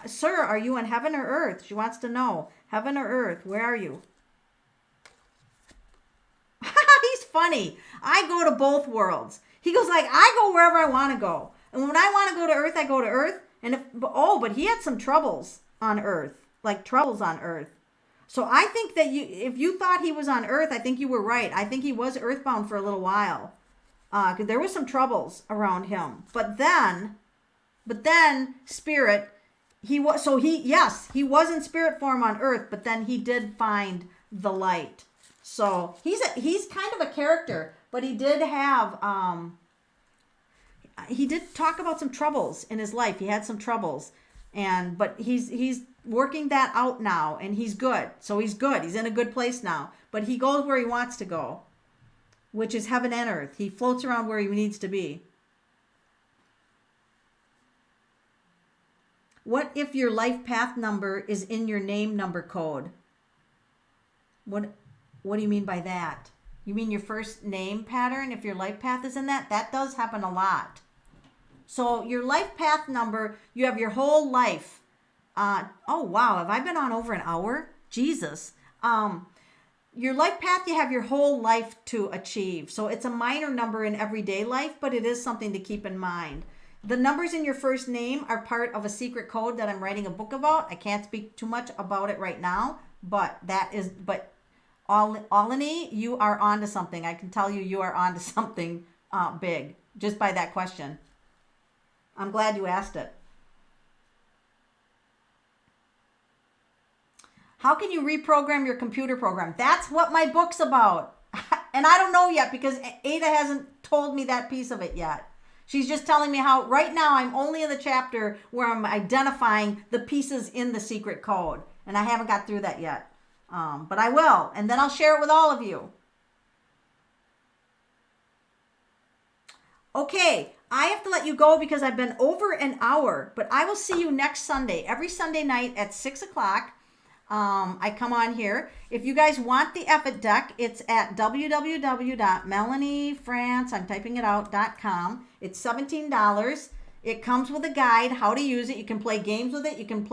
[SPEAKER 1] Sir, are you on heaven or earth? She wants to know. Heaven or earth? Where are you? He's funny. I go to both worlds. He goes like, I go wherever I want to go. And when I want to go to Earth, I go to Earth. And but he had some troubles on Earth, like troubles on Earth. So I think that if you thought he was on Earth, I think you were right. I think he was earthbound for a little while. Because there was some troubles around him. But then spirit, he was in spirit form on Earth, but then he did find the light. So he's kind of a character, but he did have he did talk about some troubles in his life. He had some troubles, but he's working that out now, and he's good. So he's good. He's in a good place now. But he goes where he wants to go, which is heaven and earth. He floats around where he needs to be. What if your life path number is in your name number code? What do you mean by that? You mean your first name pattern? If your life path is in that? That does happen a lot. So your life path number, you have your whole life. Oh, wow. Have I been on over an hour? Jesus. Your life path, you have your whole life to achieve. So it's a minor number in everyday life, but it is something to keep in mind. The numbers in your first name are part of a secret code that I'm writing a book about. I can't speak too much about it right now, but Alani, you are onto something. I can tell you are onto something big just by that question. I'm glad you asked it. How can you reprogram your computer program? That's what my book's about. And I don't know yet because Ada hasn't told me that piece of it yet. She's just telling me how right now I'm only in the chapter where I'm identifying the pieces in the secret code. And I haven't got through that yet. But I will. And then I'll share it with all of you. Okay. I have to let you go because I've been over an hour. But I will see you next Sunday. Every Sunday night at 6 o'clock. I come on here. If you guys want the Effort deck, it's at www.melaniefrance, I'm typing it out.com. It's $17. It comes with a guide, how to use it. You can play games with it. You can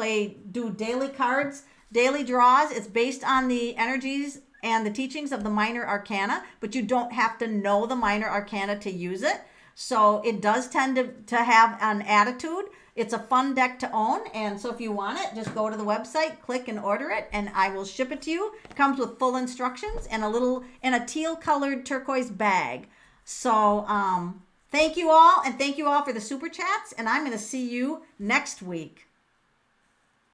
[SPEAKER 1] do daily cards, daily draws. It's based on the energies and the teachings of the minor arcana, but you don't have to know the minor arcana to use it. So it does tend to have an attitude. It's a fun deck to own, and so if you want it, just go to the website, click and order it, and I will ship it to you. It comes with full instructions and a teal-colored turquoise bag. So thank you all, and thank you all for the super chats, and I'm going to see you next week.